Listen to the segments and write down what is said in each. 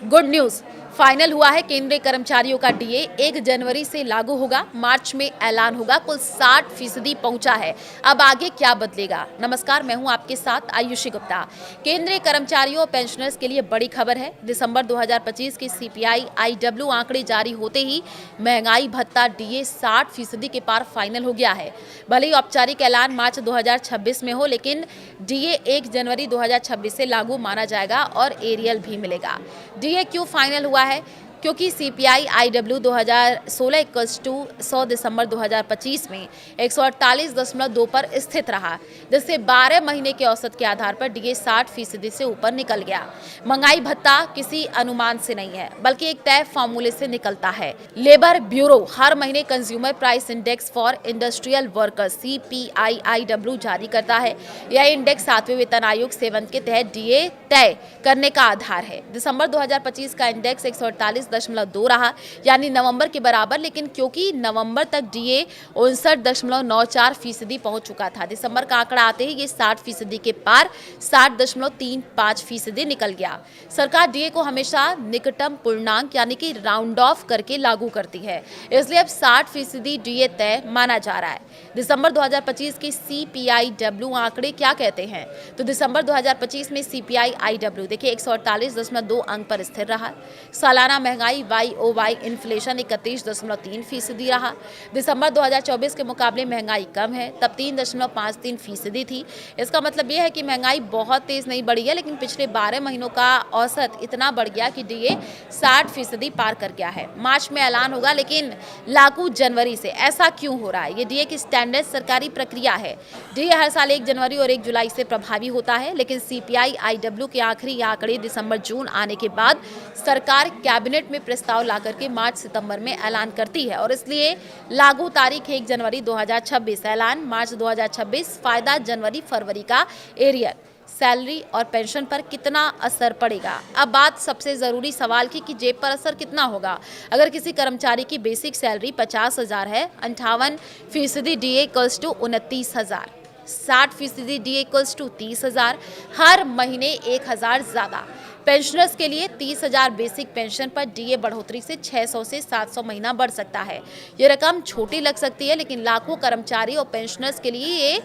Good news final हुआ है। केंद्रीय कर्मचारियों का डीए 1 जनवरी से लागू होगा। मार्च में ऐलान होगा। कुल 60% पहुंचा है। अब आगे क्या बदलेगा? नमस्कार, मैं हूं आपके साथ आयुषी गुप्ता। केंद्रीय कर्मचारियों और पेंशनर्स के लिए बड़ी खबर है। दिसंबर 2025 के सीपीआई आईडब्ल्यू आंकड़े जारी होते ही महंगाई भत्ता डीए 60% के पार फाइनल हो गया है। भले ही औपचारिक ऐलान मार्च 2026 में हो, लेकिन डीए 1 जनवरी 2026 से लागू माना जाएगा और एरियल भी मिलेगा। डीए क्यों फाइनल हुआ है? क्योंकि सीपीआई आईडब्ल्यू 2016 इक्वल्स टू 100 दिसंबर 2025 में 148.2 पर स्थित रहा, जिससे 12 महीने के औसत के आधार पर डीए 60% से ऊपर निकल गया। महंगाई भत्ता किसी अनुमान से नहीं है, बल्कि एक तय फॉर्मूले से निकलता है। लेबर ब्यूरो हर महीने consumer price index for industrial workers CPI IW जारी करता है। यह इंडेक्स 7वें वेतन आयोग 7 के तहत डीए तय करने का आधार है। दिसंबर 2025 का इंडेक्स 148.2 रहा, यानी नवंबर के बराबर, लेकिन क्योंकि नवंबर तक डीए 59.94% पहुंच चुका था, दिसंबर का आंकड़ा आते ही ये 60% के पार 60.35% निकल गया। सरकार डीए को हमेशा निकटतम पूर्णांक यानी कि राउंड ऑफ करके लागू करती है, इसलिए अब 60% डीए तय माना जा रहा है। दिसंबर 2025 के सीपीआईडब्ल्यू आंकड़े क्या कहते हैं? तो दिसंबर 2025 में सीपीआई आईडब्ल्यू देखिए 148.2 अंक पर स्थिर रहा। सालाना महंगाई वाई इन्फ्लेशन 31.3% रहा। दिसंबर 2024 के मुकाबले महंगाई कम है, तब 3.53% थी। इसका मतलब यह है कि महंगाई बहुत तेज नहीं बढ़ी है, लेकिन पिछले 12 महीनों का औसत इतना बढ़ गया कि डीए 60% पार कर गया है। मार्च में ऐलान होगा, लेकिन लागू जनवरी से। ऐसा क्यों हो रहा है? ये डीए की स्टैंडर्ड सरकारी प्रक्रिया है। डीए हर साल 1 जनवरी और 1 जुलाई से प्रभावी होता है, लेकिन सीपीआई आईडब्ल्यू के आखिरी आंकड़े दिसंबर जून आने के बाद सरकार कैबिनेट में प्रस्ताव लाकर के मार्च सितंबर में ऐलान करती है, और इसलिए लागू तारीख 1 जनवरी 2026। ऐलान मार्च 2026। फायदा जनवरी फरवरी का एरियर। सैलरी और पेंशन पर कितना असर पड़ेगा? अब बात सबसे ज़रूरी सवाल की जेब पर असर कितना होगा। अगर किसी कर्मचारी की बेसिक सैलरी 50,000 है, 58% DA equals to 29,000, 60% DA equals to 30,000, हर महीने 1,000 ज़्यादा। पेंशनर्स के लिए 30,000 बेसिक पेंशन पर डीए बढ़ोतरी से 600 से 700 महीना बढ़ सकता है। ये रकम छोटी लग सकती है, लेकिन लाखों कर्मचारी और पेंशनर्स के लिए ये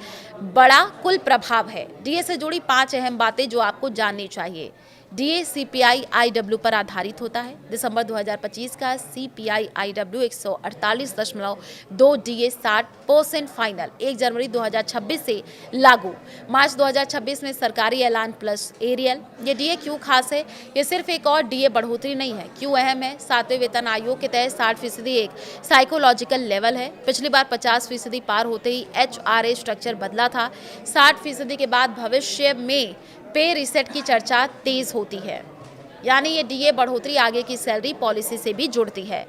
बड़ा कुल प्रभाव है। डीए से जुड़ी 5 अहम बातें जो आपको जाननी चाहिए। डीए सीपीआई आईडब्ल्यू पर आधारित होता है। दिसंबर 2025 का सीपीआई आईडब्ल्यू 148.2 डीए 60% फाइनल 1 जनवरी 2026 से लागू। मार्च 2026 में सरकारी ऐलान प्लस एरियल। ये डीए क्यों खास है? ये सिर्फ एक और डीए बढ़ोतरी नहीं है। क्यों अहम है? 7वें वेतन आयोग के तहत 60% एक साइकोलॉजिकल लेवल है। पिछली बार 50% पार होते ही एचआरए स्ट्रक्चर बदला था। 60% के बाद भविष्य में पे रिसेट की चर्चा तेज होती है, यानी ये डीए बढ़ोतरी आगे की सैलरी पॉलिसी से भी जुड़ती है।